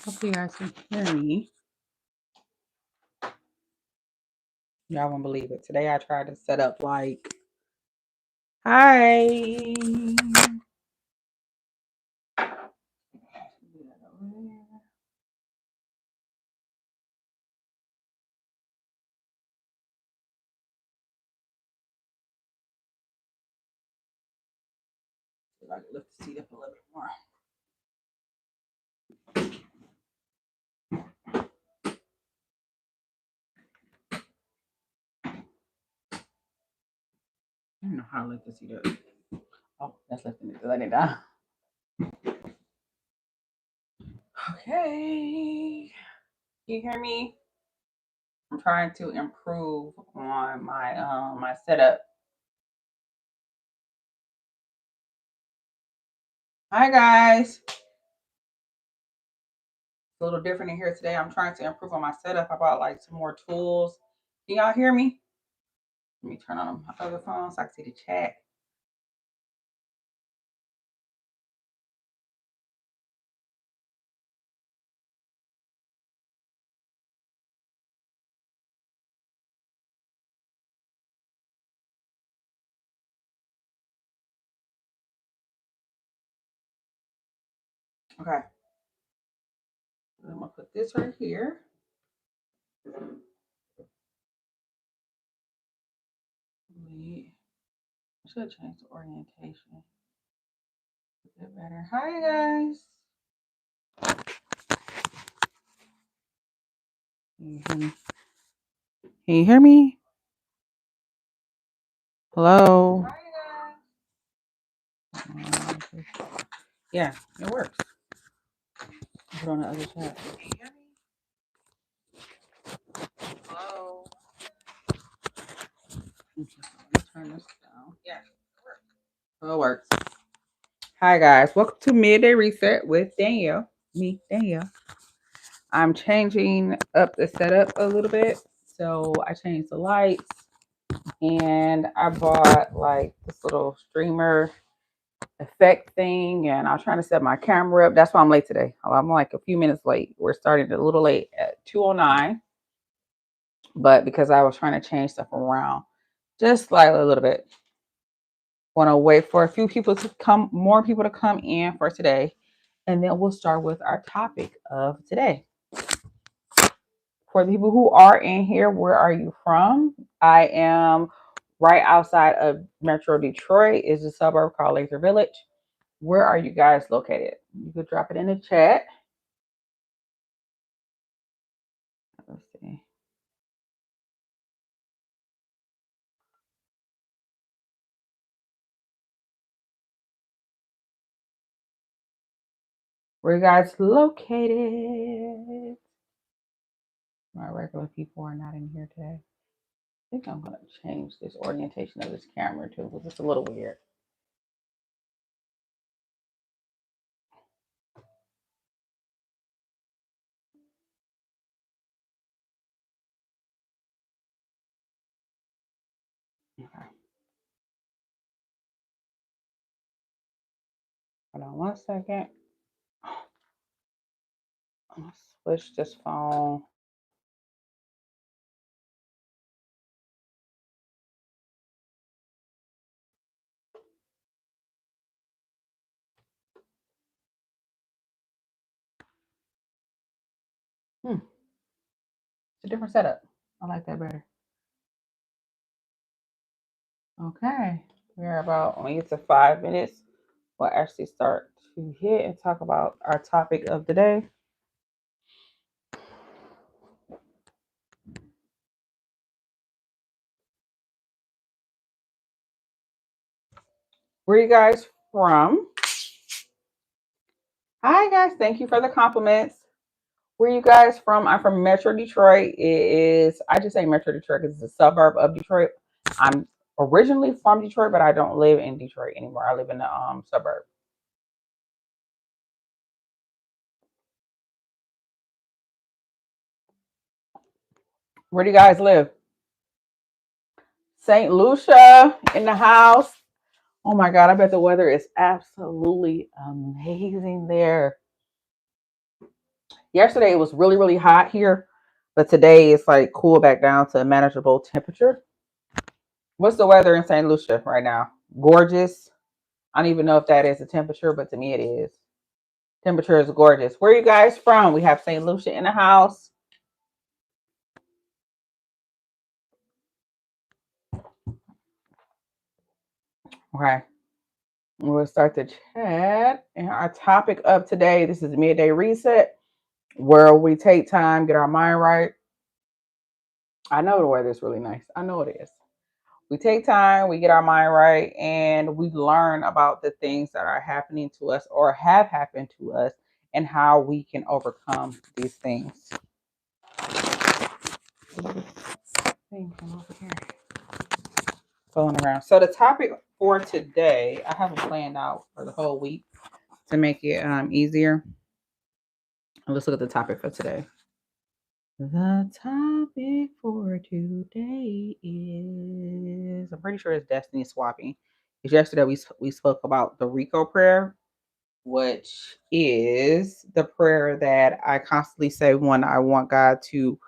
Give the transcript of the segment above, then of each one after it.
Hopefully you guys can hear me. Y'all won't believe it. Today I tried to set up like, hi. If I can lift the seat up a little bit more. I don't know how to lift the seat up. Oh, that's lifting it. Let it down. Okay. Can you hear me? I'm trying to improve on my my setup. Hi guys. It's a little different in here today. I'm trying to improve on my setup. I bought like some more tools. Can y'all hear me? Let me turn on my other phone so I can see the chat. Okay. I'm gonna put this right here. I should change the orientation. A bit better. Hi guys. Can you hear me? Hello. Hi guys. Yeah, it works. Put it on the other side. Can you hear me? Hello. Let me turn this down. Yeah, it works. Oh, it works. Hi guys. Welcome to Midday Reset with Danielle. Me, Danielle. I'm changing up the setup a little bit. So I changed the lights and I bought like this little streamer effect thing, and I was trying to set my camera up. That's why I'm late today. I'm like a few minutes late. We're starting a little late at 2:09, but because I was trying to change stuff around just slightly a little bit. Want to wait for a few people to come, more people to come in for today, and then we'll start with our topic of today. For the people who are in here, where are you from? I am right outside of Metro Detroit. Is a suburb called Laser Village. Where are you guys located? You could drop it in the chat. Let's see. Where you guys located? My regular people are not in here today. I think I'm gonna change this orientation of this camera too, because it's a little weird. Okay. Hold on 1 second. I'm gonna switch this phone. It's a different setup. I like that better. Okay. We're about, when we get to 5 minutes, we'll actually start to hit and talk about our topic of the day. Where are you guys from? Hi guys, thank you for the compliments. Where are you guys from? I'm from Metro Detroit. It is, I just say Metro Detroit because it's a suburb of Detroit. I'm originally from Detroit, but I don't live in Detroit anymore. I live in the suburb. Where do you guys live? St. Lucia in the house. Oh my God, I bet the weather is absolutely amazing there. Yesterday it was really, really hot here, but today it's like cool back down to a manageable temperature. What's the weather in St. Lucia right now? Gorgeous. I don't even know if that is a temperature, but to me it is. Temperature is gorgeous. Where are you guys from? We have St. Lucia in the house. Okay. We'll start the chat. And our topic of today, this is Midday Reset, where we take time, get our mind right. I know the weather is really nice. I know it is. We take time, we get our mind right, and we learn about the things that are happening to us or have happened to us and how we can overcome these things. Falling around. So the topic for today, I have it planned out for the whole week to make it easier. Let's look at the topic for today. The topic for today is, I'm pretty sure it's destiny swapping. Because yesterday we spoke about the Rico prayer, which is the prayer that I constantly say when I want God to,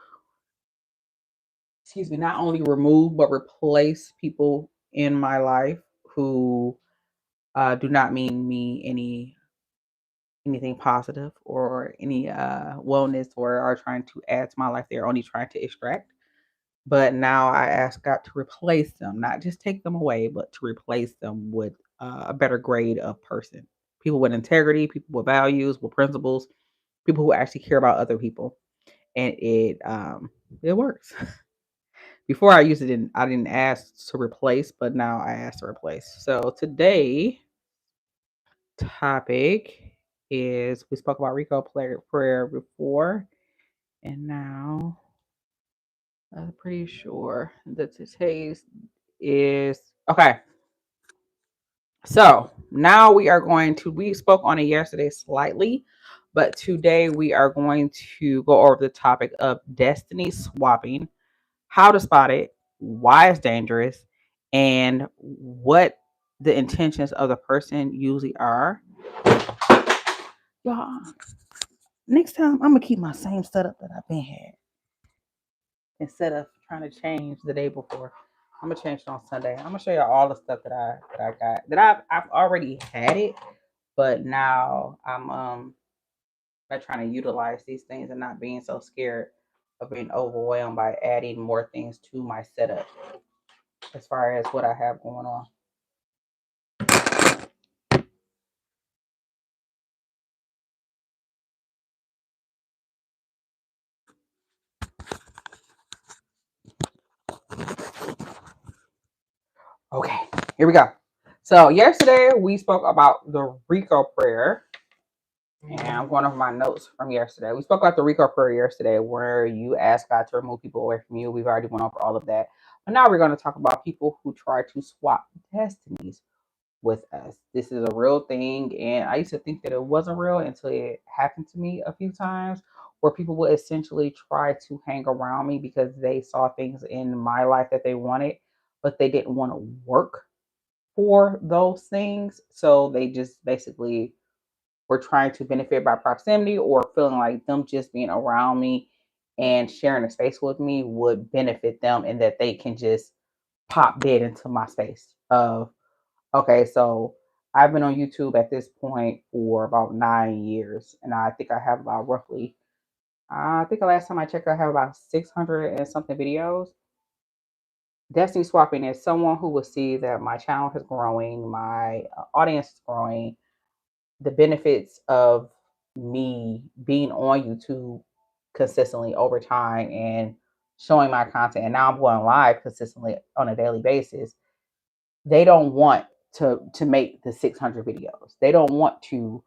not only remove but replace people in my life who do not mean me anything positive or any wellness or are trying to add to my life. They're only trying to extract. But now I ask God to replace them, not just take them away, but to replace them with a better grade of person. People with integrity, people with values, with principles, people who actually care about other people. And it works. Before I used it, I didn't ask to replace, but now I ask to replace. So today topic is, we spoke about Rico prayer before, and now I'm pretty sure that today's is okay. So now we spoke on it yesterday slightly, but today we are going to go over the topic of destiny swapping, how to spot it, why it's dangerous, and what the intentions of the person usually are. Y'all, next time I'm gonna keep my same setup that I've been had instead of trying to change the day before. I'm gonna change it on Sunday. I'm gonna show you all the stuff that I got that I've already had it, but now I'm like trying to utilize these things and not being so scared of being overwhelmed by adding more things to my setup as far as what I have going on. Okay, here we go. So yesterday we spoke about the Rico prayer. And I'm going over my notes from yesterday. We spoke about the Rico prayer yesterday, where you ask God to remove people away from you. We've already went over all of that. But now we're going to talk about people who try to swap destinies with us. This is a real thing. And I used to think that it wasn't real until it happened to me a few times, where people would essentially try to hang around me because they saw things in my life that they wanted, but they didn't want to work for those things. So they just basically were trying to benefit by proximity, or feeling like them just being around me and sharing a space with me would benefit them, and that they can just pop dead into my space of, okay, so I've been on YouTube at this point for about 9 years, and I think I have about roughly, I think the last time I checked, I have about 600 and something videos. Destiny swapping is someone who will see that my channel is growing, my audience is growing, the benefits of me being on YouTube consistently over time and showing my content, and now I'm going live consistently on a daily basis. They don't want to make the 600 videos. They don't want to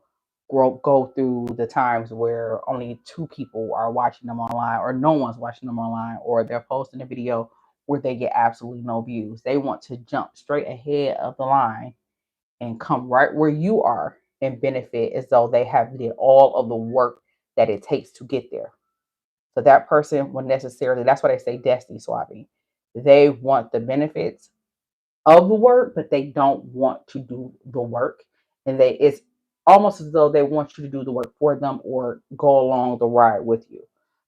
go through the times where only 2 people are watching them online, or no one's watching them online, or they're posting a video where they get absolutely no views. They want to jump straight ahead of the line and come right where you are and benefit as though they have did all of the work that it takes to get there. So that person will necessarily, that's why they say destiny swapping. They want the benefits of the work, but they don't want to do the work. And it's almost as though they want you to do the work for them or go along the ride with you.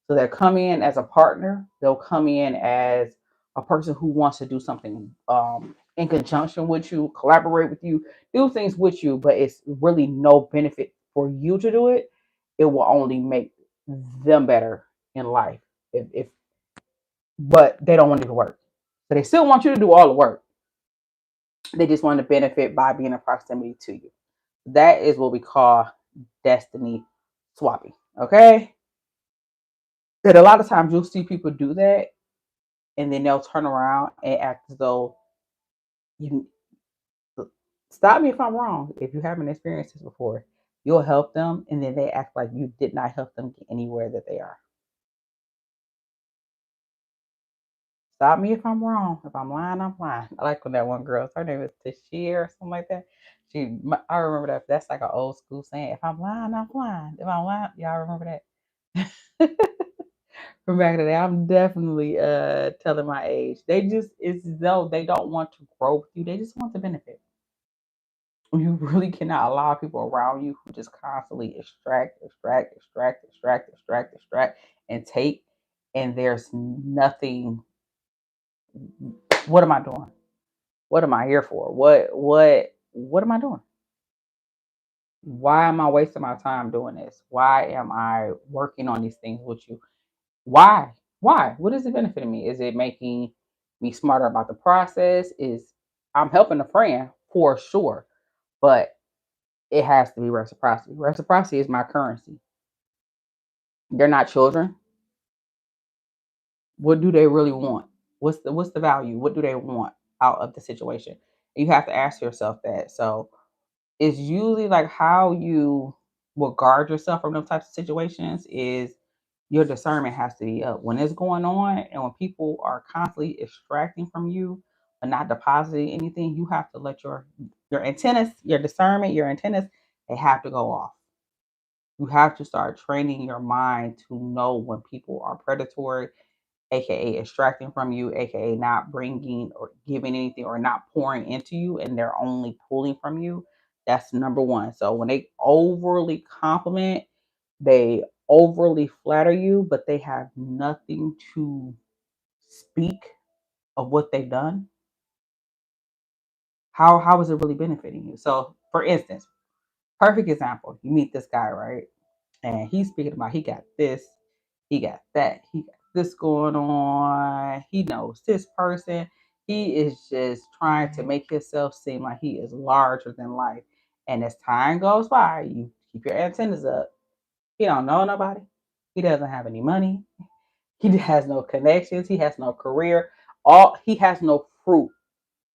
So they'll come in as a partner. They'll come in as a person who wants to do something in conjunction with you, collaborate with you, do things with you, but it's really no benefit for you to do it. It will only make them better in life. If but they don't want to do the work. So they still want you to do all the work. They just want to benefit by being in proximity to you. That is what we call destiny swapping. Okay. And a lot of times you'll see people do that and then they'll turn around and act as though you stop me if I'm wrong. If you haven't experienced this before, you'll help them and then they act like you did not help them get anywhere that they are. Stop me if I'm wrong. If I'm lying, I'm lying. I like when that one girl, her name is Tashir or something like that. I remember that. That's like an old school saying. If I'm lying, I'm lying. If I'm lying, y'all remember that? From back in the day, I'm definitely telling my age. It's as though they don't want to grow with you. They just want the benefit. You really cannot allow people around you who just constantly extract, and take, and there's nothing. What am I doing? What am I here for? What am I doing? Why am I wasting my time doing this? Why am I working on these things with you? Why? Why? What is it benefiting me? Is it making me smarter about the process? I'm helping a friend for sure, but it has to be reciprocity. Reciprocity is my currency. They're not children. What do they really want? What's the value? What do they want out of the situation? You have to ask yourself that. So it's usually like how you will guard yourself from those types of situations is your discernment has to be up when it's going on and when people are constantly extracting from you but not depositing anything. You have to let your antennas, your discernment, your antennas, they have to go off. You have to start training your mind to know when people are predatory, aka extracting from you, aka not bringing or giving anything or not pouring into you, and they're only pulling from you. That's number one. So when they overly compliment, they overly flatter you, but they have nothing to speak of what they've done. How is it really benefiting you? So for instance, perfect example, you meet this guy, right? And he's speaking about he got this, he got that, he got this going on, he knows this person. He is just trying to make himself seem like he is larger than life. And as time goes by, you keep your antennas up. He don't know nobody. He doesn't have any money. He has no connections. He has no career. He has no fruit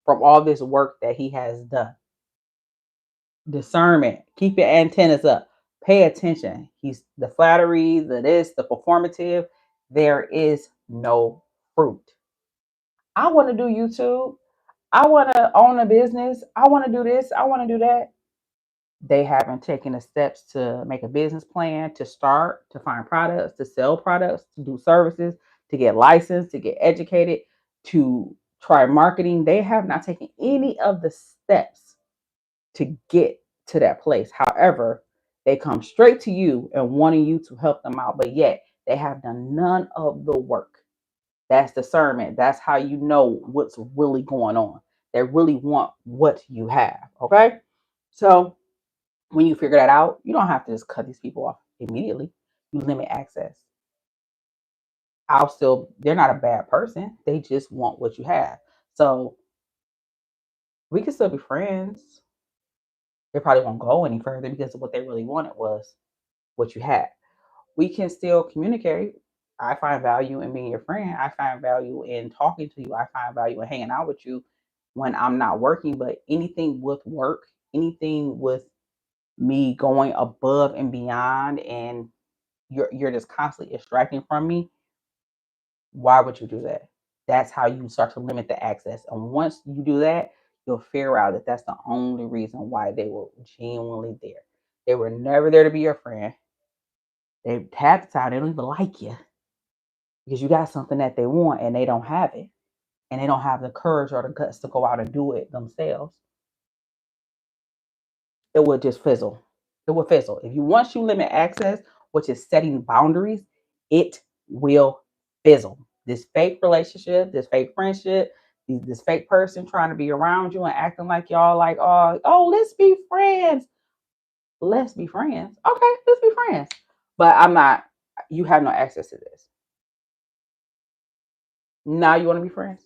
from all this work that he has done. Discernment. Keep your antennas up. Pay attention. He's the flattery, the this, the performative. There is no fruit. I want to do YouTube. I want to own a business. I want to do this. I want to do that. They haven't taken the steps to make a business plan, to start, to find products, to sell products, to do services, to get licensed, to get educated, to try marketing. They have not taken any of the steps to get to that place. However, they come straight to you and wanting you to help them out, but yet they have done none of the work. That's discernment. That's how you know what's really going on. They really want what you have. Okay. So when you figure that out, you don't have to just cut these people off immediately. You limit access. They're not a bad person. They just want what you have. So we can still be friends. They probably won't go any further because what they really wanted was what you had. We can still communicate. I find value in being your friend. I find value in talking to you. I find value in hanging out with you when I'm not working. But anything with work, anything with me going above and beyond, and you're just constantly extracting from me, why would you do that? That's how you start to limit the access. And once you do that, you'll figure out that that's the only reason why they were genuinely there. They were never there to be your friend. They half the time they don't even like you because you got something that they want and they don't have it. And they don't have the courage or the guts to go out and do it themselves. It would just fizzle. It will fizzle. Once you limit access, which is setting boundaries, it will fizzle. This fake relationship, this fake friendship, this fake person trying to be around you and acting like y'all like, oh, let's be friends. Let's be friends. Okay, let's be friends. But I'm not, you have no access to this. Now you want to be friends?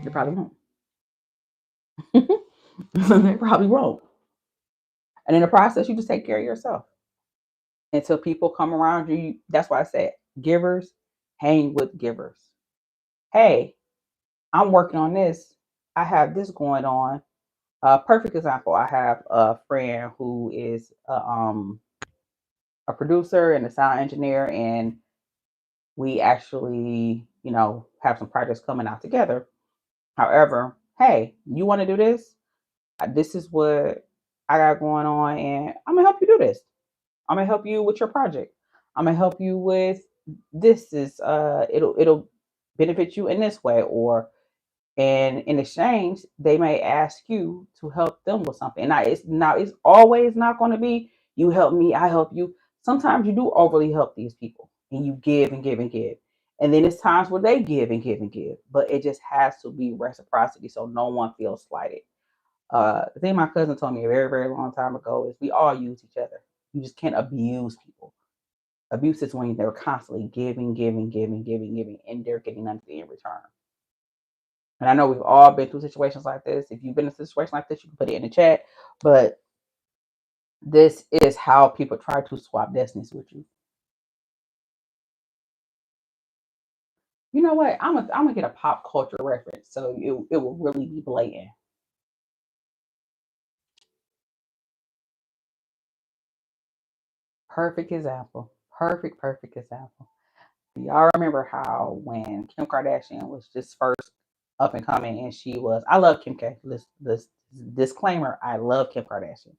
They probably won't. They probably won't. And in the process, you just take care of yourself until people come around you. That's why I said givers hang with givers. Hey, I'm working on this. I have this going on. Perfect example. I have a friend who is a producer and a sound engineer, and we actually, have some projects coming out together. However, hey, you want to do this? This is what I got going on, and I'm gonna help you do this. I'm gonna help you with your project. I'm gonna help you with this. Is it'll benefit you in this way, or and in exchange, they may ask you to help them with something. Now it's always not going to be you help me, I help you. Sometimes you do overly help these people, and you give and give and give, and then it's times where they give and give and give. But it just has to be reciprocity, so no one feels slighted. The thing my cousin told me a very, very long time ago is we all use each other. You just can't abuse people. Abuse is when they're constantly giving, giving, giving, giving, giving, and they're getting nothing in return. And I know we've all been through situations like this. If you've been in a situation like this, you can put it in the chat. But this is how people try to swap destinies with you. You know what? I'm gonna get a pop culture reference, so it will really be blatant. Perfect example. Perfect example. Y'all remember how when Kim Kardashian was just first up and coming, and I love Kim K. This disclaimer, I love Kim Kardashian.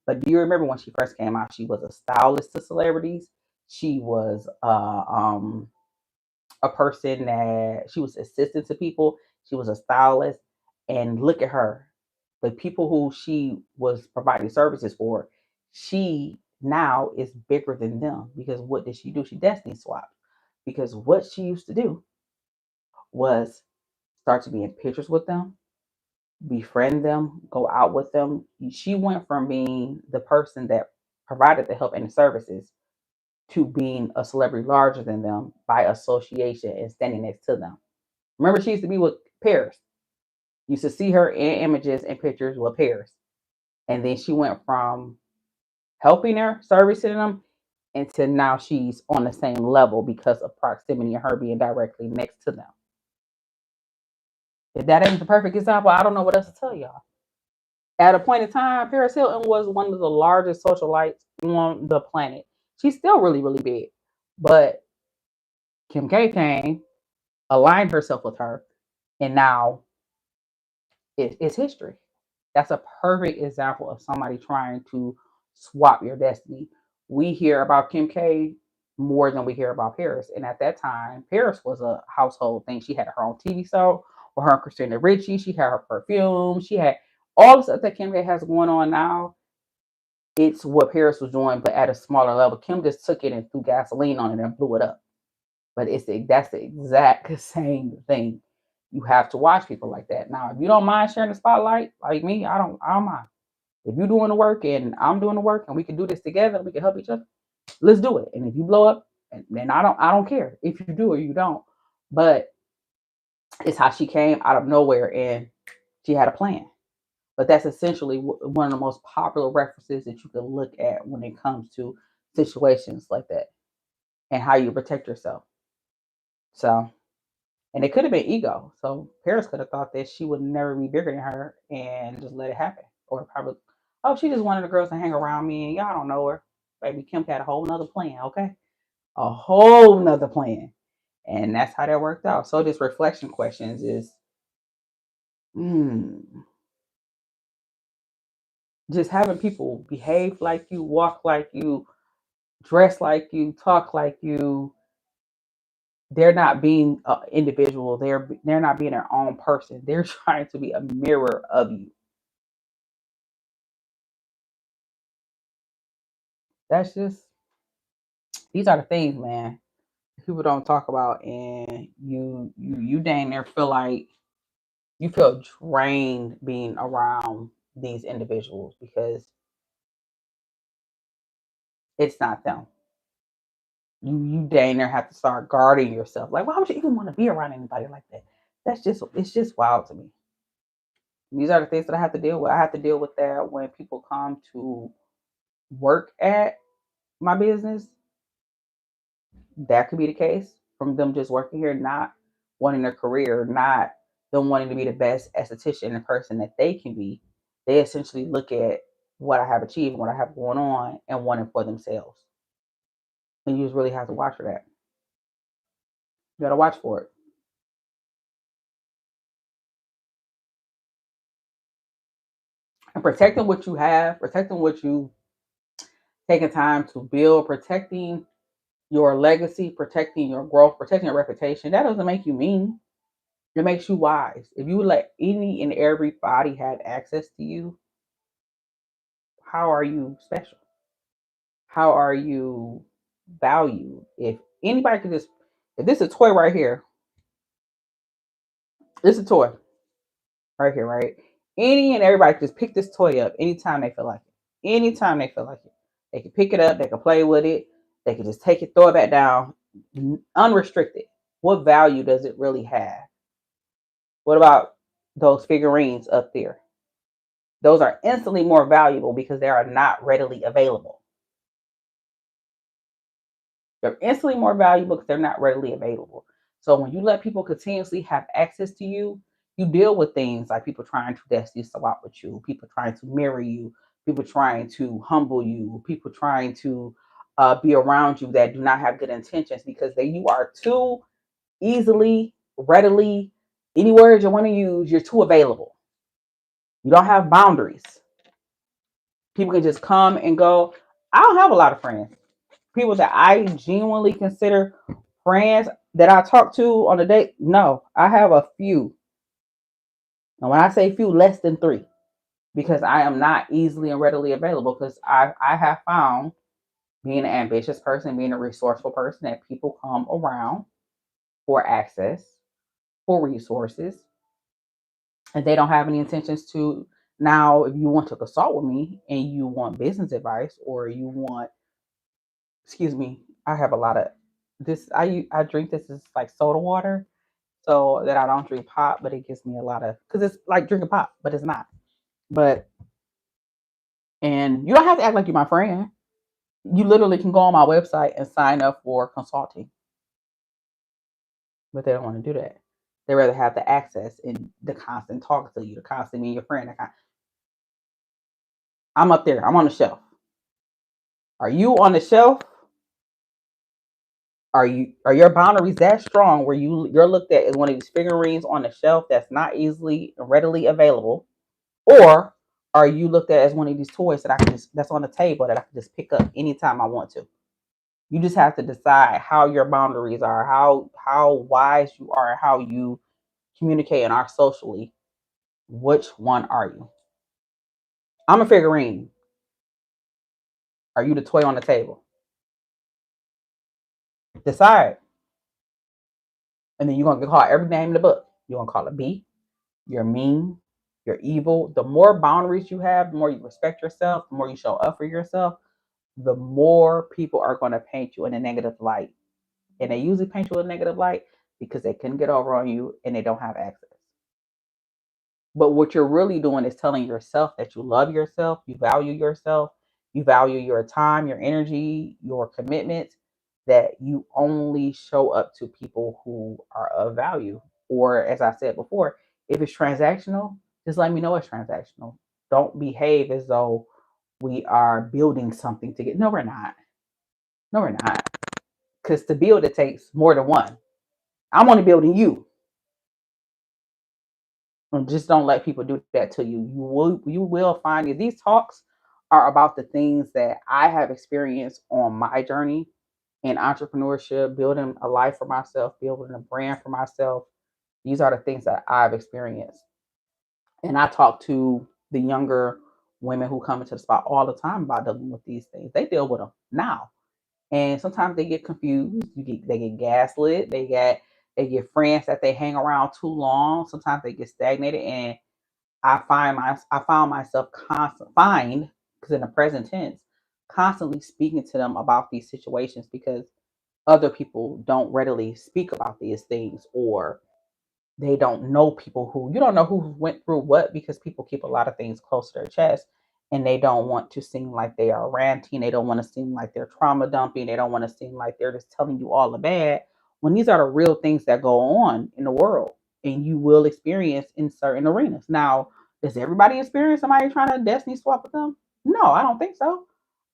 But do you remember when she first came out? She was a stylist to celebrities. She was a person that she was assistant to people. She was a stylist, and look at her. The people who she was providing services for, she now is bigger than them because what did she do? She destiny swapped. Because what she used to do was start to be in pictures with them, befriend them, go out with them. She went from being the person that provided the help and the services to being a celebrity larger than them by association and standing next to them. Remember, she used to be with Paris. You used to see her in images and pictures with Paris. And then she went from helping her, servicing them, until now she's on the same level because of proximity and her being directly next to them. If that ain't the perfect example, I don't know what else to tell y'all. At a point in time, Paris Hilton was one of the largest socialites on the planet. She's still really, really big. But Kim K came, aligned herself with her, and now it's history. That's a perfect example of somebody trying to swap your destiny. We hear about Kim K more than we hear about Paris. And at that time, Paris was a household thing. She had her own TV show with her and Christina Ricci. She had her perfume. She had all the stuff that Kim K has going on now. It's what Paris was doing, but at a smaller level. Kim just took it and threw gasoline on it and blew it up. But that's the exact same thing. You have to watch people like that. Now, if you don't mind sharing the spotlight, like me, I don't mind. If you're doing the work and I'm doing the work and we can do this together, we can help each other, let's do it. And if you blow up, then I don't care if you do or you don't. But it's how she came out of nowhere and she had a plan. But that's essentially one of the most popular references that you can look at when it comes to situations like that and how you protect yourself. So, and it could have been ego. So Paris could have thought that she would never be bigger than her and just let it happen. Or probably, oh, she just wanted the girls to hang around me and y'all don't know her. Baby Kim had a whole nother plan, okay? A whole nother plan. And that's how that worked out. So this reflection questions is hmm, just having people behave like you, walk like you, dress like you, talk like you. They're not being individual. They're not being their own person. They're trying to be a mirror of you. That's just, these are the things, man, people don't talk about, and you dang near feel like you feel drained being around these individuals because it's not them. You dang near have to start guarding yourself. Like, why would you even want to be around anybody like that? It's just wild to me. These are the things that I have to deal with. I have to deal with that when people come to work at my business. That could be the case from them just working here, not wanting a career, not them wanting to be the best esthetician and person that they can be. They essentially look at what I have achieved, what I have going on, and want it for themselves. And you just really have to watch for that. You got to watch for it. And protecting what you have, protecting what you taking time to build, protecting your legacy, protecting your growth, protecting your reputation. That doesn't make you mean. It makes you wise. If you let any and everybody have access to you, how are you special? How are you valued? If anybody could just, if this is a toy right here, this is a toy right here, right? Any and everybody can just pick this toy up anytime they feel like it. Anytime they feel like it. They can pick it up, they can play with it, they can just take it, throw it back down, unrestricted. What value does it really have? What about those figurines up there? Those are instantly more valuable because they are not readily available. They're instantly more valuable because they're not readily available. So when you let people continuously have access to you, you deal with things like people trying to destiny swap with you, people trying to mirror you, people trying to humble you, people trying to be around you that do not have good intentions because you are too easily, readily, any words you want to use, you're too available. You don't have boundaries. People can just come and go. I don't have a lot of friends. People that I genuinely consider friends that I talk to on a date, no, I have a few. And when I say few, less than three, because I am not easily and readily available. Because I have found being an ambitious person, being a resourceful person, that people come around for access, for resources, and they don't have any intentions to. Now, if you want to consult with me and you want business advice, or you want, excuse me, I have a lot of this. I drink this is like soda water, so that I don't drink pop, but it gives me a lot of, because it's like drinking pop, but it's not. But and you don't have to act like you're my friend. You literally can go on my website and sign up for consulting, but they don't want to do that. They rather have the access and the constant talk to you, the constant being your friend. I'm up there. I'm on the shelf. Are you on the shelf? Are your boundaries that strong where you're looked at as one of these figurines on the shelf that's not easily and readily available, or are you looked at as one of these toys that I can just, that's on the table that I can just pick up anytime I want to? You just have to decide how your boundaries are, how wise you are, how you communicate and are socially. Which one are you? I'm a figurine. Are you the toy on the table? Decide. And then you're gonna call every name in the book. You're gonna call it B. You're mean. You're evil. The more boundaries you have, the more you respect yourself, the more you show up for yourself, the more people are going to paint you in a negative light. And they usually paint you in a negative light because they couldn't get over on you and they don't have access. But what you're really doing is telling yourself that you love yourself, you value your time, your energy, your commitment, that you only show up to people who are of value. Or, as I said before, if it's transactional, just let me know it's transactional. Don't behave as though we are building something to get. No, we're not. No, we're not. Because to build, it takes more than one. I'm only building you. And just don't let people do that to you. You will find that these talks are about the things that I have experienced on my journey in entrepreneurship, building a life for myself, building a brand for myself. These are the things that I've experienced. And I talk to the younger women who come into the spot all the time about dealing with these things. They deal with them now. And sometimes they get confused. They get gaslit. They get friends that they hang around too long. Sometimes they get stagnated. And I found myself because in the present tense, constantly speaking to them about these situations because other people don't readily speak about these things, or they don't know people who, you don't know who went through what, because people keep a lot of things close to their chest, and they don't want to seem like they are ranting. They don't want to seem like they're trauma dumping. They don't want to seem like they're just telling you all the bad, when these are the real things that go on in the world and you will experience in certain arenas. Now, does everybody experience somebody trying to destiny swap with them? No, I don't think so.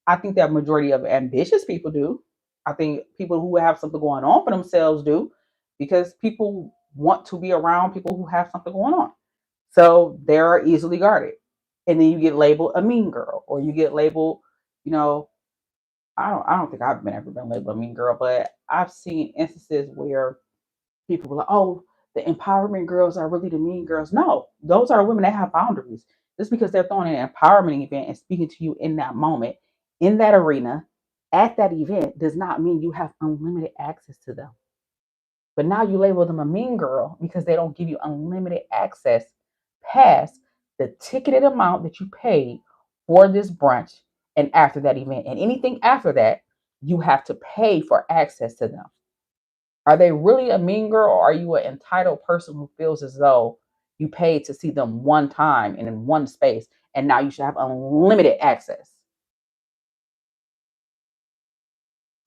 I think that majority of ambitious people do. I think people who have something going on for themselves do, because people want to be around people who have something going on. So they're easily guarded. And then you get labeled a mean girl, or you get labeled, you know, I don't think I've ever been labeled a mean girl, but I've seen instances where people were like, oh, the empowerment girls are really the mean girls. No, those are women that have boundaries. Just because they're throwing an empowerment event and speaking to you in that moment, in that arena, at that event, does not mean you have unlimited access to them. But now you label them a mean girl because they don't give you unlimited access past the ticketed amount that you paid for this brunch and after that event. And anything after that, you have to pay for access to them. Are they really a mean girl, or are you an entitled person who feels as though you paid to see them one time and in one space, and now you should have unlimited access?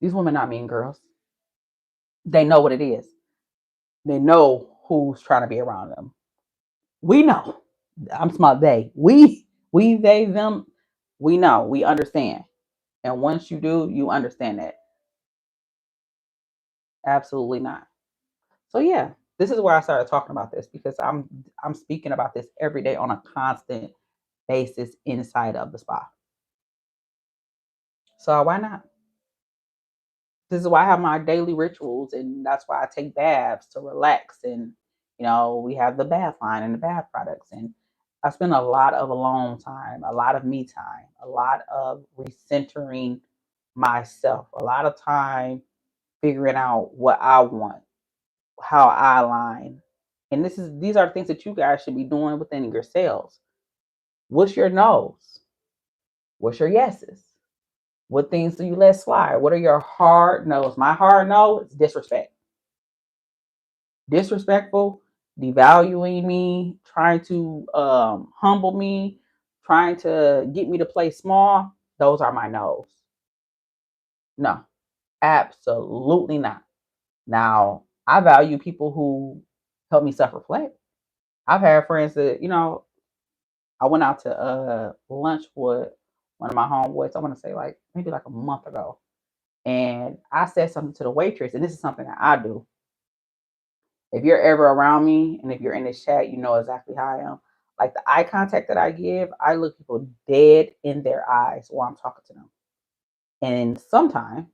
These women are not mean girls. They know what it is. They know who's trying to be around them. We know. I'm smart. They, them. We know. We understand. And once you do, you understand that. Absolutely not. So yeah, this is where I started talking about this, because I'm speaking about this every day on a constant basis inside of the spa. So why not? This is why I have my daily rituals, and that's why I take baths to relax. And we have the bath line and the bath products, and I spend a lot of alone time, a lot of me time, a lot of recentering myself, a lot of time figuring out what I want, how I align. And these are things that you guys should be doing within yourselves. What's your no's? What's your yeses? What things do you let slide? What are your hard no's? My hard no is disrespect. Disrespectful, devaluing me, trying to humble me, trying to get me to play small. Those are my no's. No, absolutely not. Now, I value people who help me self-reflect. I've had friends that, I went out to lunch with one of my homeboys, I want to say like maybe like a month ago. And I said something to the waitress, and this is something that I do. If you're ever around me and if you're in this chat, you know exactly how I am. Like the eye contact that I give, I look people dead in their eyes while I'm talking to them. And sometimes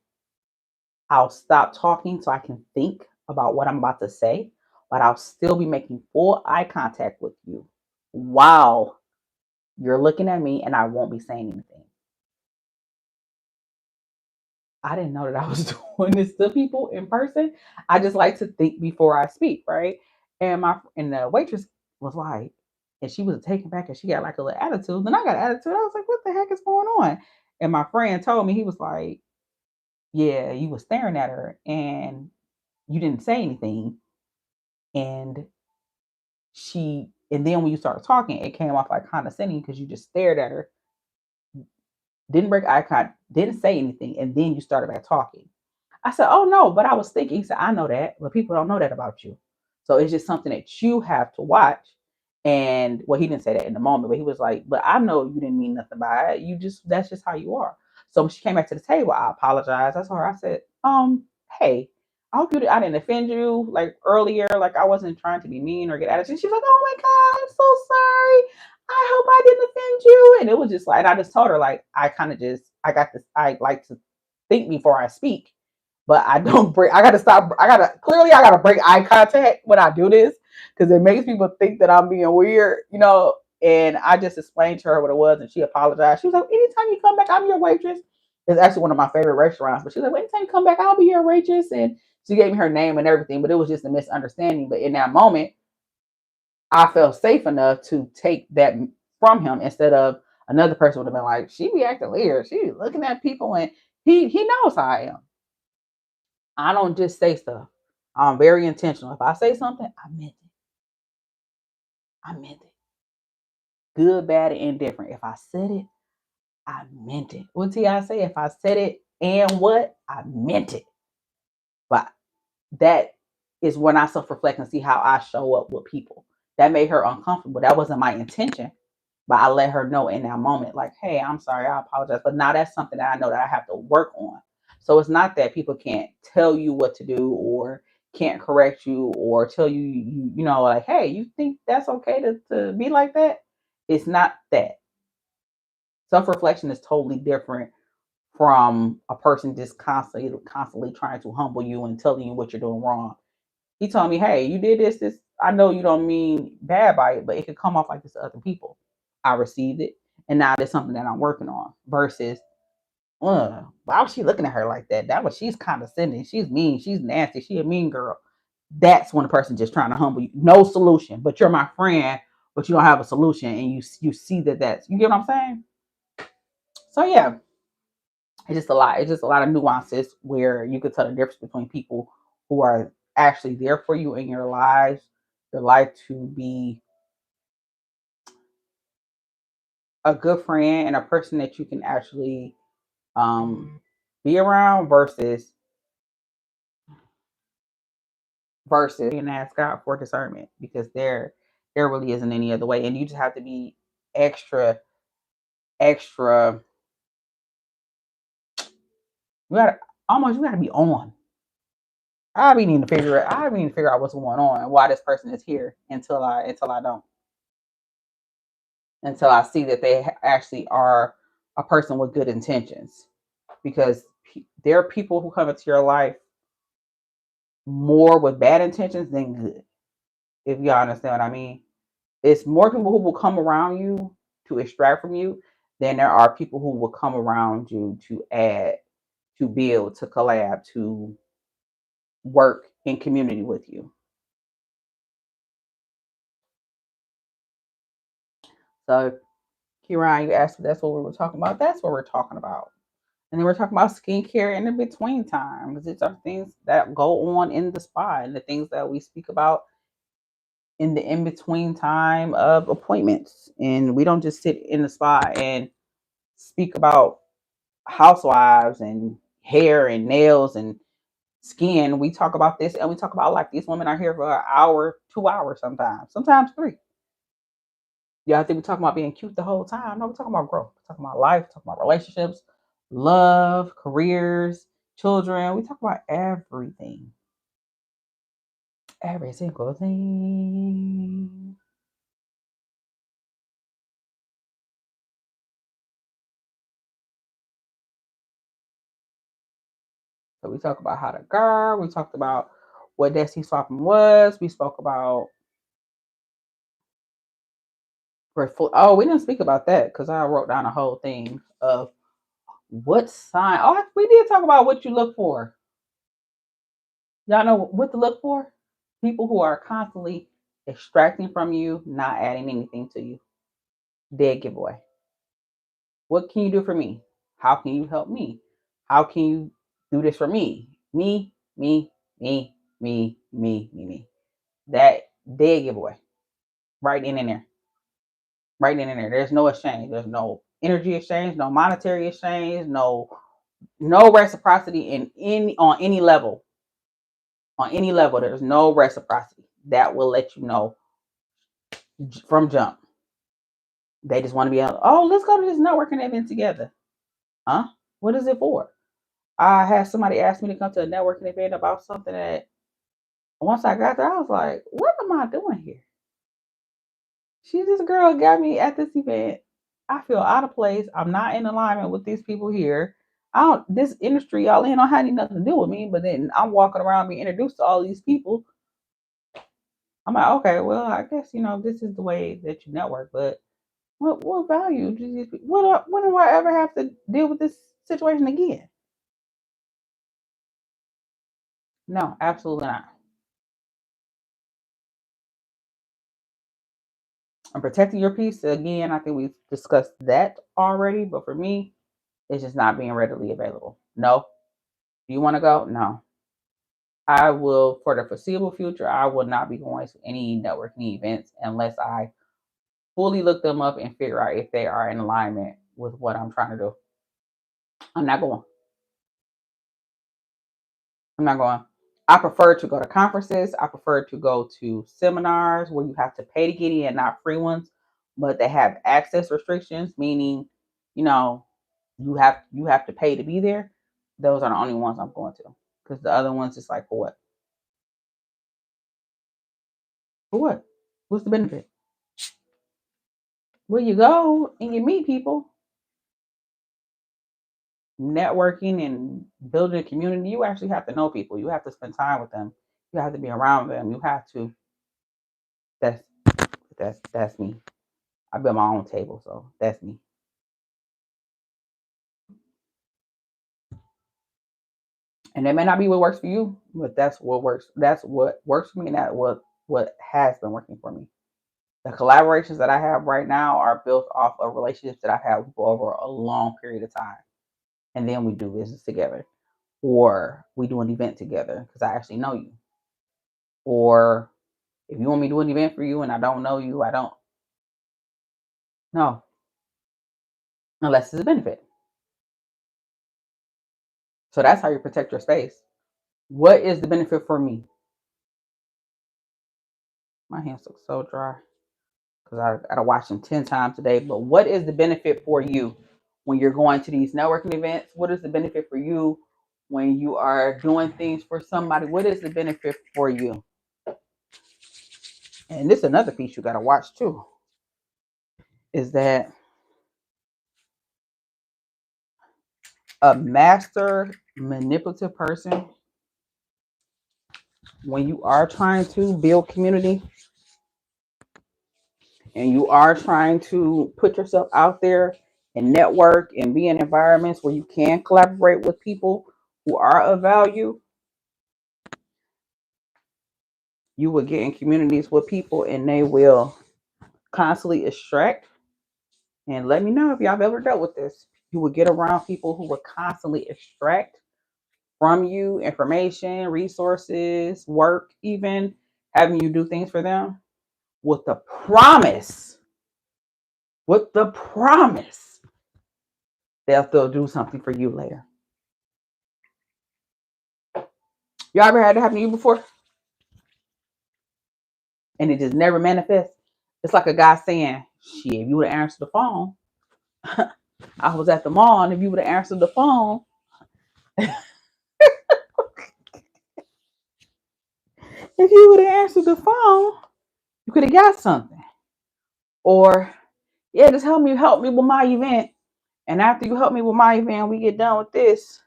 I'll stop talking so I can think about what I'm about to say, but I'll still be making full eye contact with you while you're looking at me, and I won't be saying anything. I didn't know that I was doing this to people in person. I just like to think before I speak, right? And the waitress was like, and she was taken back, and she got like a little attitude. Then I got an attitude. I was like, what the heck is going on? And my friend told me, he was like, yeah, you were staring at her and you didn't say anything. And and then when you started talking, it came off like condescending because you just stared at her, didn't break eye contact, didn't say anything, and then you started back talking. I said, oh no, but I was thinking. He said, I know that, but people don't know that about you. So it's just something that you have to watch. And well, he didn't say that in the moment, but he was like, but I know you didn't mean nothing by it. That's just how you are. So when she came back to the table, I apologized. I told her, I said, hey, I didn't offend you like earlier. Like I wasn't trying to be mean or get attitude. She's like, oh my God, I'm so sorry. I hope I didn't offend you. And it was just like, and I just told her, like, I got this, I like to think before I speak, but I don't break. I gotta break eye contact when I do this, because it makes people think that I'm being weird. And I just explained to her what it was, and she apologized. She was like, anytime you come back, I'm your waitress. It's actually one of my favorite restaurants. But she was like, well, anytime you come back, I'll be your waitress. And she gave me her name and everything, but it was just a misunderstanding. But in that moment, I felt safe enough to take that from him instead of another person would have been like, she be acting weird. She be looking at people, and he knows how I am. I don't just say stuff. I'm very intentional. If I say something, I meant it. I meant it. Good, bad, and indifferent. If I said it, I meant it. What did I say? If I said it and what? I meant it. But that is when I self-reflect and see how I show up with people. That made her uncomfortable. That wasn't my intention. But I let her know in that moment, like, hey, I'm sorry, I apologize. But now that's something that I know that I have to work on. So it's not that people can't tell you what to do or can't correct you or tell you, you know, like, hey, you think that's okay to be like that? It's not that. Self-reflection is totally different from a person just constantly trying to humble you and telling you what you're doing wrong. He told me, hey, you did this. I know you don't mean bad by it, but it could come off like this to other people. I received it. And now there's something that I'm working on versus, why was she looking at her like that? That was, she's condescending. She's mean. She's nasty. She a mean girl. That's when a person just trying to humble you. No solution, but you're my friend, but you don't have a solution. And you see that's, you get what I'm saying? So yeah, it's just a lot. It's just a lot of nuances where you could tell the difference between people who are actually there for you in your lives, your life to be a good friend and a person that you can actually be around versus and ask God for discernment, because there really isn't any other way. And you just have to be extra. You gotta be on. I be needing to figure out what's going on and why this person is here until I don't. Until I see that they actually are a person with good intentions. Because there are people who come into your life more with bad intentions than good, if you understand what I mean. It's more people who will come around you to extract from you than there are people who will come around you to add, to build, to collab, to work in community with you. So, Kiran, you asked if that's what we were talking about. That's what we're talking about. And then we're talking about skincare in the between times. These are things that go on in the spa and the things that we speak about in the in between time of appointments. And we don't just sit in the spa and speak about housewives and hair and nails and skin. We talk about this and we talk about like these women are here for an hour, 2 hours sometimes three. Yeah, I think we're talking about being cute the whole time. No, we're talking about growth. We're talking about life, we're talking about relationships, love, careers, children. We talk about everything. Every single thing. So we talked about how to girl. We talked about what Destiny Swapping was. We spoke about we didn't speak about that because I wrote down a whole thing of what sign. Oh, we did talk about what you look for. Y'all know what to look for? People who are constantly extracting from you, not adding anything to you. Dead giveaway. What can you do for me? How can you help me? How can you do this for me? Me, me, me, me, me, me, me. That dead giveaway. Right in there. Right in there. There's no exchange. There's no energy exchange, no monetary exchange, no reciprocity in any level. On any level, there's no reciprocity. That will let you know from jump. They just want to be able, oh, let's go to this networking event together. Huh? What is it for? I had somebody ask me to come to a networking event about something that once I got there, I was like, what am I doing here? This girl got me at this event. I feel out of place. I'm not in alignment with these people here. This industry y'all in don't have nothing to do with me, but then I'm walking around being introduced to all these people. I'm like, okay, well, I guess, this is the way that you network, but What value do these people? When do I ever have to deal with this situation again? No, absolutely not. And protecting your peace, again, I think we've discussed that already, but for me, it's just not being readily available. No. Do you want to go? No. I will, for the foreseeable future, I will not be going to any networking events unless I fully look them up and figure out if they are in alignment with what I'm trying to do. I'm not going. I'm not going. I prefer to go to conferences. I prefer to go to seminars where you have to pay to get in, not free ones, but they have access restrictions, meaning, you know, you have to pay to be there. Those are the only ones I'm going to, because the other ones is like, for what? For what? What's the benefit? Well, you go and you meet people, networking and building a community. You actually have to know people. You have to spend time with them. You have to be around them. You have to. That's that's me. I built my own table, so that's me. And that may not be what works for you, but that's what works. That's what works for me, and that what has been working for me. The collaborations that I have right now are built off of relationships that I've had with people over a long period of time, and then we do business together, or we do an event together because I actually know you. Or if you want me to do an event for you and I don't know you, I don't know unless it's a benefit. So that's how you protect your space. What is the benefit for me? My hands look so dry because I gotta wash them 10 times a day. But what is the benefit for you when you're going to these networking events? What is the benefit for you when you are doing things for somebody? What is the benefit for you? And this is another piece you gotta watch too. Is that a master manipulative person, when you are trying to build community and you are trying to put yourself out there and network and be in environments where you can collaborate with people who are of value, you will get in communities with people and they will constantly extract. And let me know if y'all have ever dealt with this. You will get around people who will constantly extract from you information, resources, work, even having you do things for them with the promise, with the promise they'll do something for you later. Y'all ever had that happen to you before? And it just never manifests? It's like a guy saying, shit, if you would have answered the phone, I was at the mall, and if you would have answered the phone, if you would have answered the phone, you could have got something. Or, yeah, just help me with my event. And after you help me with my event, we get done with this,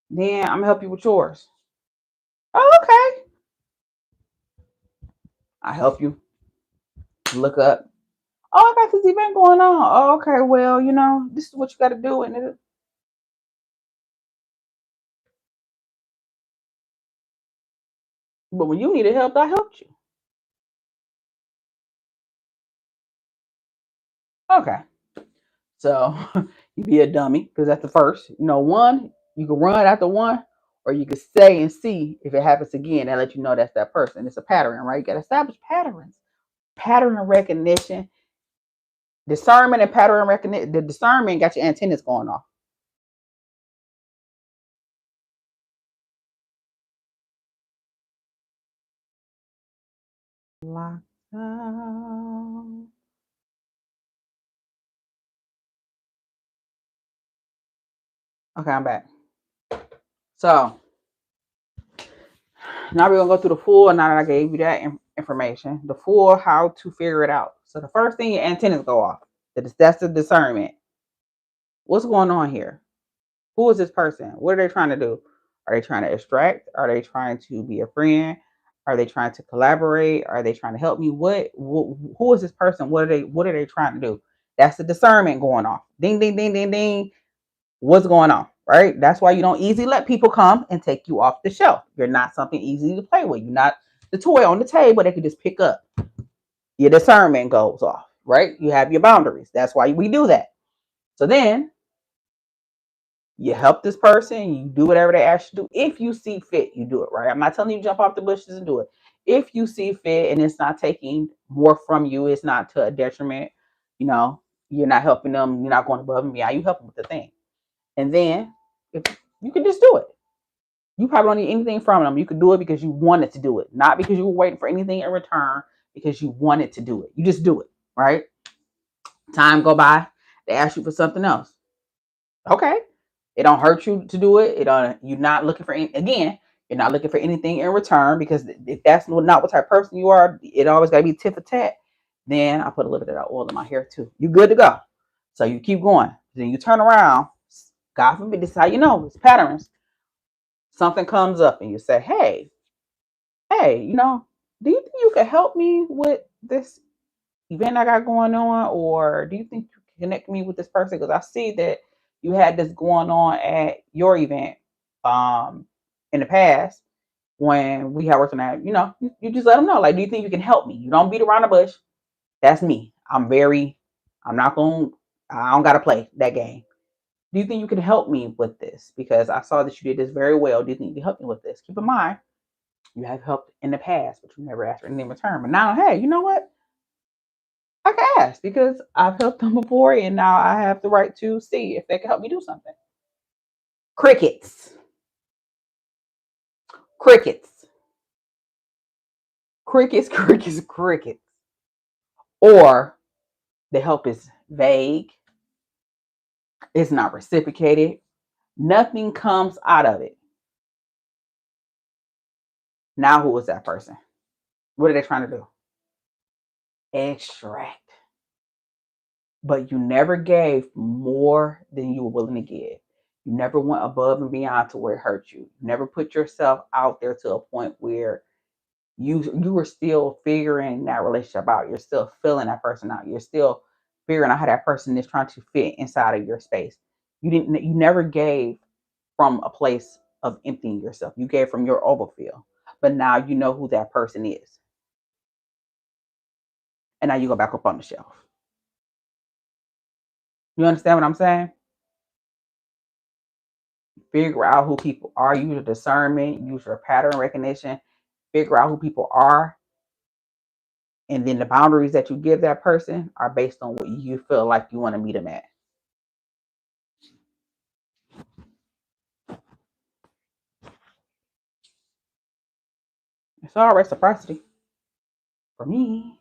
then I'm gonna help you with yours. Oh, okay. I help you look up. Oh, I got this event going on. Oh, okay. Well, this is what you got to do. But when you needed help, I helped you. Okay. So you be a dummy because that's the first. One, you can run after one, or you can stay and see if it happens again and let you know that's that person. It's a pattern, right? You got to establish patterns. Pattern recognition, discernment, and pattern recognition. The discernment got your antennas going off. Lockdown. Okay, I'm back. So now we're gonna go through the full. Now that I gave you that information, the full how to figure it out. So the first thing, your antennas go off. That's the discernment. What's going on here? Who is this person? What are they trying to do? Are they trying to extract? Are they trying to be a friend? Are they trying to collaborate? Are they trying to help me? Who is this person? What are they trying to do? That's the discernment going off. Ding, ding, ding, ding, ding. What's going on, right? That's why you don't easily let people come and take you off the shelf. You're not something easy to play with. You're not the toy on the table they can just pick up. Your discernment goes off, right? You have your boundaries. That's why we do that. So then you help this person, you do whatever they ask you to do. If you see fit, you do it, right? I'm not telling you to jump off the bushes and do it. If you see fit and it's not taking more from you, it's not to a detriment, you're not helping them, you're not going above and beyond, you help them with the thing. And then if you can just do it. You probably don't need anything from them. You could do it because you wanted to do it, not because you were waiting for anything in return, because you wanted to do it. You just do it, right? Time go by, they ask you for something else. Okay. It don't hurt you to do it. You're not looking for you're not looking for anything in return, because if that's not what type of person you are, it always gotta be tit for tat. Then I put a little bit of that oil in my hair too. You good to go. So you keep going. Then you turn around. God forbid, this is how you know it's patterns. Something comes up and you say, hey, do you think you could help me with this event I got going on? Or do you think you can connect me with this person? Because I see that you had this going on at your event in the past when we had working at, you just let them know, like, do you think you can help me? You don't beat around the bush. That's me. I don't got to play that game. Do you think you can help me with this? Because I saw that you did this very well. Do you think you can help me with this? Keep in mind, you have helped in the past, but you never asked for anything in return. But now, hey, you know what? I can ask because I've helped them before, and now I have the right to see if they can help me do something. Crickets. Crickets. Crickets, crickets, crickets. Or the help is vague. It's not reciprocated. Nothing comes out of it. Now, who is that person? What are they trying to do? Extract. But you never gave more than you were willing to give. You never went above and beyond to where it hurt you. You never put yourself out there to a point where you were still figuring that relationship out. You're still feeling that person out. You're still figuring out how that person is trying to fit inside of your space. You never gave from a place of emptying yourself. You gave from your overfill. But now you know who that person is. And now you go back up on the shelf. You understand what I'm saying? Figure out who people are. Use your discernment. Use your pattern recognition. Figure out who people are. And then the boundaries that you give that person are based on what you feel like you want to meet them at. It's all reciprocity for me.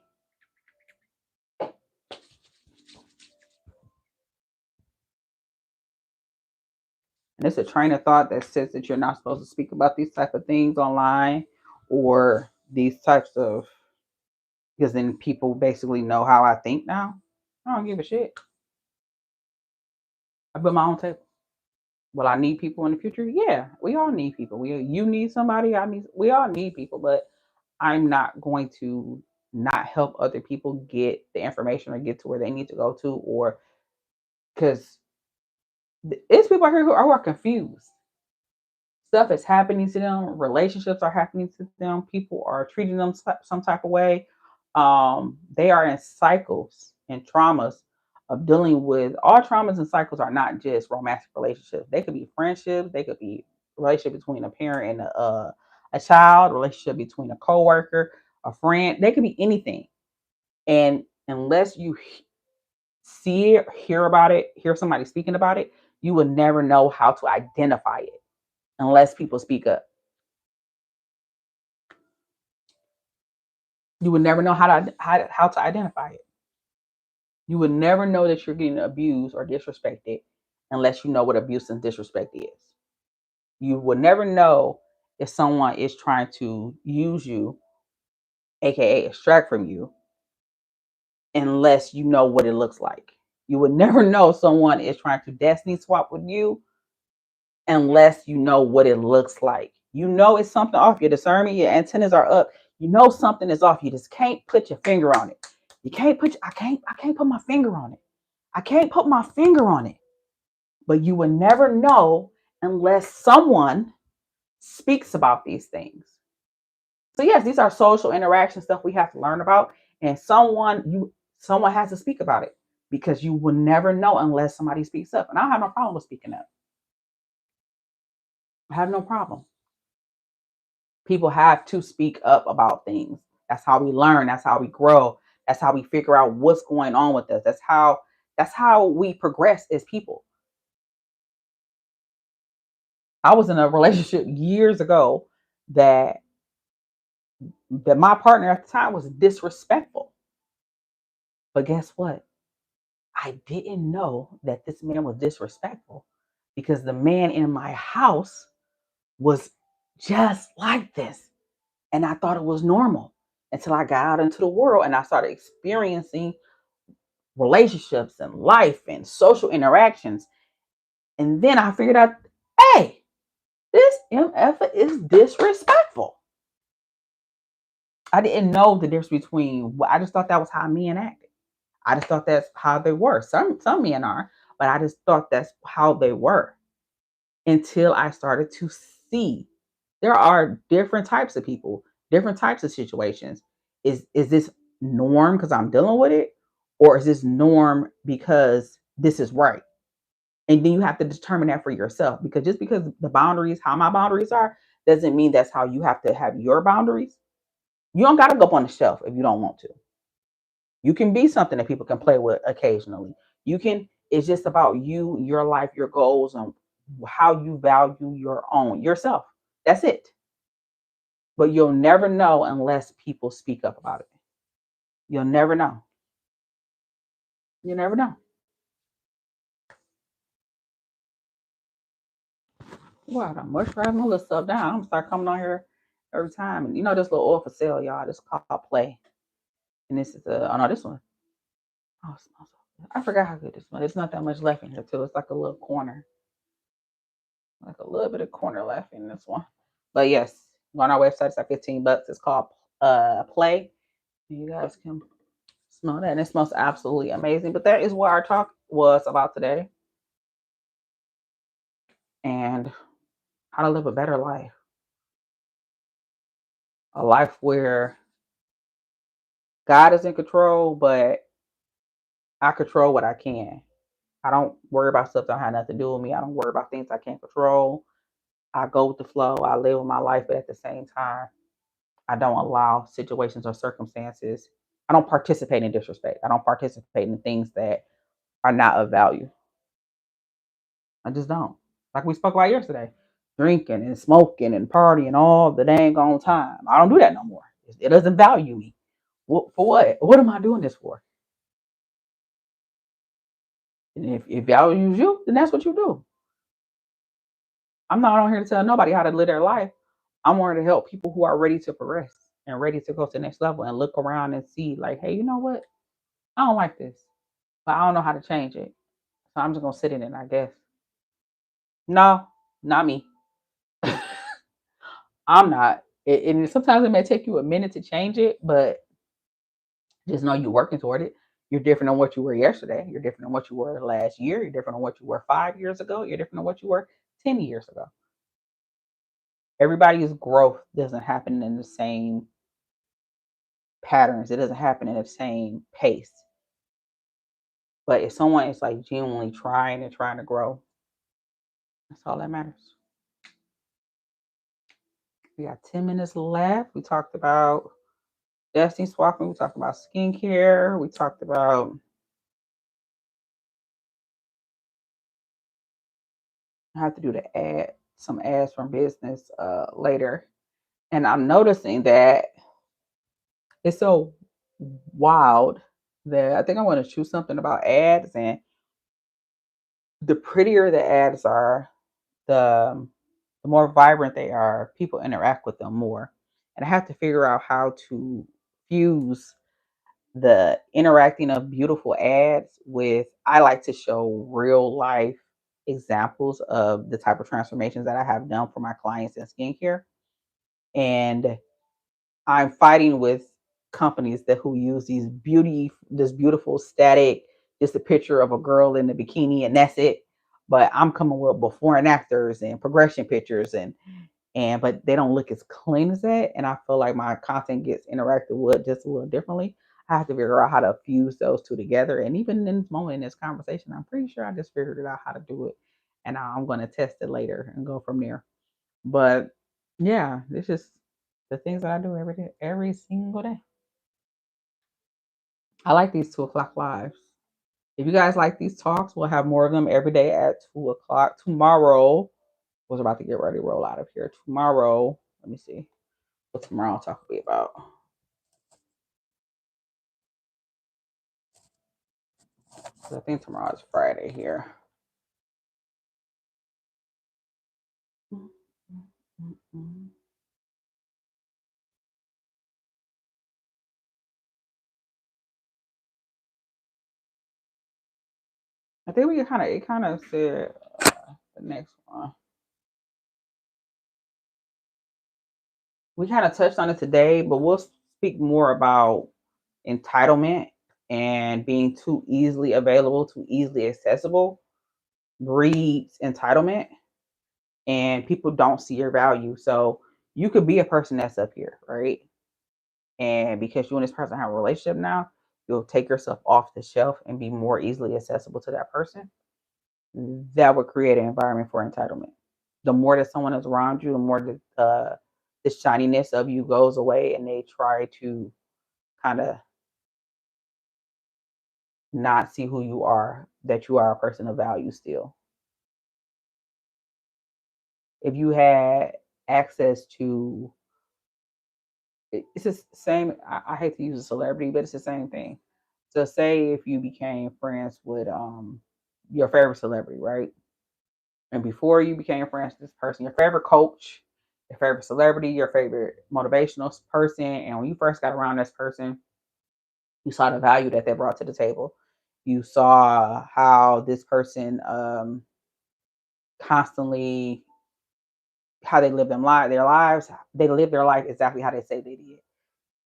And it's a train of thought that says that you're not supposed to speak about these type of things online or these types of, because then people basically know how I think now. I don't give a shit. I built my own table. Will I need people in the future? Yeah, we all need people. You need somebody. We all need people, but I'm not going to not help other people get the information or get to where they need to go to, or because it's people out here who are confused. Stuff is happening to them. Relationships are happening to them. People are treating them some type of way. They are in cycles and traumas of dealing with. All traumas and cycles are not just romantic relationships. They could be friendships. They could be relationship between a parent and a child. Relationship between a coworker, a friend. They could be anything. And unless you see it, hear about it, hear somebody speaking about it, you will never know how to identify it unless people speak up. You would never know how to identify it. You would never know that you're getting abused or disrespected unless you know what abuse and disrespect is. You would never know if someone is trying to use you, aka extract from you, unless you know what it looks like. You would never know someone is trying to destiny swap with you unless you know what it looks like. You know it's something off. Your discernment, your antennas are up. You know something is off. You just can't put your finger on it. You can't put. I can't put my finger on it. I can't put my finger on it, but you will never know unless someone speaks about these things. So yes, these are social interaction stuff we have to learn about, and someone has to speak about it, because you will never know unless somebody speaks up. And I have no problem with speaking up. I have no problem. People have to speak up about things. That's how we learn. That's how we grow. That's how we figure out what's going on with us. That's how we progress as people. I was in a relationship years ago that my partner at the time was disrespectful. But guess what? I didn't know that this man was disrespectful, because the man in my house was just like this. And I thought it was normal until I got out into the world and I started experiencing relationships and life and social interactions. And then I figured out, hey, this MF is disrespectful. I didn't know the difference between, I just thought that was how men acted. I just thought that's how they were. Some men are, but I just thought that's how they were, until I started to see there are different types of people, different types of situations. Is this norm because I'm dealing with it, or is this norm because this is right? And then you have to determine that for yourself, because just because the boundaries, how my boundaries are, doesn't mean that's how you have to have your boundaries. You don't got to go up on the shelf if you don't want to. You can be something that people can play with occasionally. You can, it's just about you, your life, your goals, and how you value your own yourself. That's it. But you'll never know unless people speak up about it. You'll never know. You never know. Wow, I moisturize my little stuff down. I'm gonna start coming on here every time. And you know this little oil for sale, y'all. This called Play. And this is oh no, this one. Oh, it smells so good. I forgot how good this one. There's not that much left in here too. It's like a little corner. Like a little bit of corner left in this one. But yes, go on our website. It's like $15. It's called Play. You guys can smell that. And it smells absolutely amazing. But that is what our talk was about today. And how to live a better life. A life where God is in control, but I control what I can. I don't worry about stuff that have nothing to do with me. I don't worry about things I can't control. I go with the flow. I live my life, but at the same time, I don't allow situations or circumstances. I don't participate in disrespect. I don't participate in things that are not of value. I just don't. Like we spoke about yesterday, drinking and smoking and partying all the dang on time. I don't do that no more. It doesn't value me. For what? What am I doing this for? And if it values you, then that's what you do. I'm not on here to tell nobody how to live their life. I'm on here to help people who are ready to progress and ready to go to the next level and look around and see, like, hey, you know what? I don't like this, but I don't know how to change it. So I'm just gonna sit in it, I guess. No, not me. I'm not. And sometimes it may take you a minute to change it, but just know you're working toward it. You're different than what you were yesterday. You're different than what you were last year. You're different than what you were 5 years ago. You're different than what you were 10 years ago. Everybody's growth doesn't happen in the same patterns. It doesn't happen in the same pace. But if someone is like genuinely trying and trying to grow, that's all that matters. We got 10 minutes left. We talked about destiny swapping. We talked about skincare. We talked about, I have to do some ads from business later. And I'm noticing that it's so wild that I think I want to choose something about ads. And the prettier the ads are, the more vibrant they are, people interact with them more. And I have to figure out how to fuse the interacting of beautiful ads with, I like to show real life examples of the type of transformations that I have done for my clients in skincare. And I'm fighting with companies that who use this beautiful static just a picture of a girl in a bikini and that's it. But I'm coming with before and afters and progression pictures and but they don't look as clean as that. And I feel like my content gets interacted with just a little differently. I have to figure out how to fuse those two together. And even in this moment in this conversation, I'm pretty sure I just figured it out how to do it. And I'm going to test it later and go from there. But yeah, this is the things that I do every day, every single day. I like these 2 o'clock lives. If you guys like these talks, we'll have more of them every day at 2 o'clock. Tomorrow, was about to get ready to roll out of here. Tomorrow, let me see what tomorrow I'll talk to you about. I think tomorrow is Friday here. I think it kind of said the next one. We kind of touched on it today, but we'll speak more about entitlement and being too easily available, too easily accessible breeds entitlement, and people don't see your value. So you could be a person that's up here, right? And because you and this person have a relationship now, you'll take yourself off the shelf and be more easily accessible to that person. That would create an environment for entitlement. The more that someone is around you, the more the shininess of you goes away, and they try to kind of not see who you are, that you are a person of value still. If you had access to, it's the same. I hate to use a celebrity, but it's the same thing. So, say if you became friends with your favorite celebrity, right? And before you became friends with this person, your favorite coach, your favorite celebrity, your favorite motivational person, and when you first got around this person, you saw the value that they brought to the table. You saw how this person constantly how they live their lives. They live their life exactly how they say they did.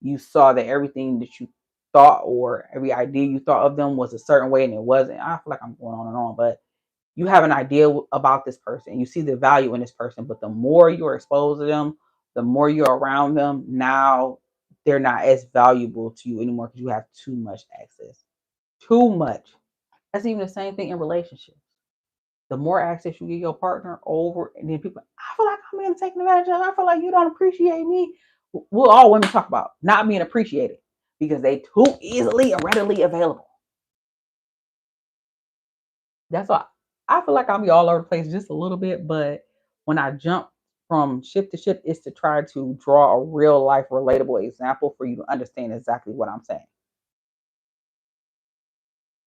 You saw that everything that you thought or every idea you thought of them was a certain way and it wasn't. I feel like I'm going on and on, but you have an idea about this person. You see the value in this person, but the more you're exposed to them, the more you're around them, now they're not as valuable to you anymore because you have too much access. Too much. That's even the same thing in relationships. The more access you give your partner over, and then people, I feel like I'm being taken advantage of. I feel like you don't appreciate me. We'll all women talk about not being appreciated because they too easily and readily available. That's why I feel like I'm be all over the place just a little bit, but when I jump from ship to ship, it's to try to draw a real life relatable example for you to understand exactly what I'm saying.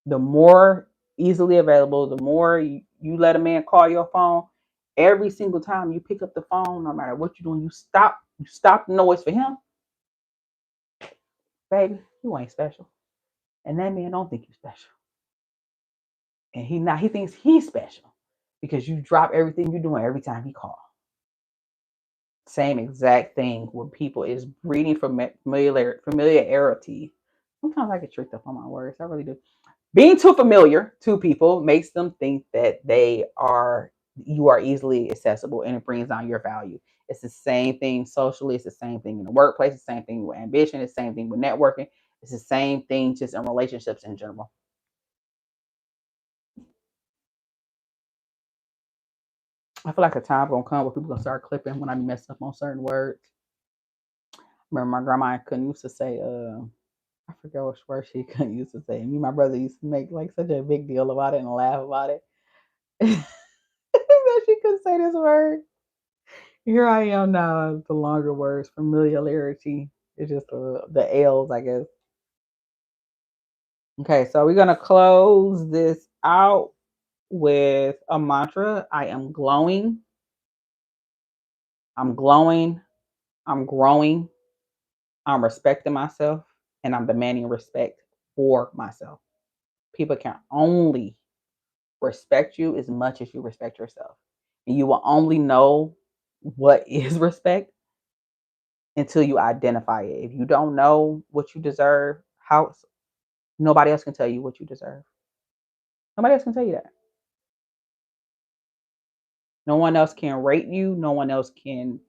The more easily available, the more you let a man call your phone, every single time you pick up the phone, no matter what you're doing, you stop the noise for him, baby, you ain't special. And that man don't think you special. And he thinks he's special because you drop everything you're doing every time he calls. Same exact thing with people is breeding familiarity. Sometimes I get tricked up on my words. I really do. Being too familiar to people makes them think that you are easily accessible and it brings down your value. It's the same thing socially, it's the same thing in the workplace, it's the same thing with ambition, it's the same thing with networking, it's the same thing just in relationships in general. I feel like a time gonna come where people gonna start clipping when I mess up on certain words. Remember my grandma couldn't used to say, I forget what word she couldn't used to say. Me and my brother used to make like such a big deal about it and laugh about it. That she couldn't say this word. Here I am now. The longer words, familiarity. It's just the L's, I guess. Okay, so we're gonna close this out with a mantra. I am glowing. I'm glowing. I'm growing. I'm respecting myself, and I'm demanding respect for myself. People can only respect you as much as you respect yourself. And you will only know what is respect until you identify it. If you don't know what you deserve, how nobody else can tell you what you deserve. Nobody else can tell you that. No one else can rate you. No one else can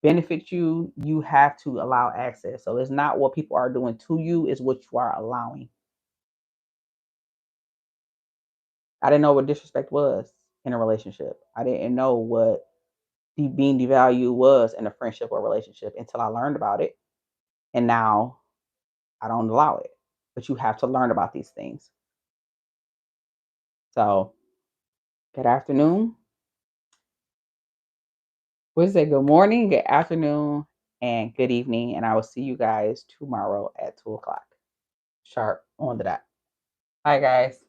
benefit you. You have to allow access. So it's not what people are doing to you, it's what you are allowing. I didn't know what disrespect was in a relationship. I didn't know what being devalued was in a friendship or relationship until I learned about it. And now I don't allow it. But you have to learn about these things. So, good afternoon. What is it? Good morning, good afternoon, and good evening. And I will see you guys tomorrow at 2 o'clock sharp on the dot. Bye, guys.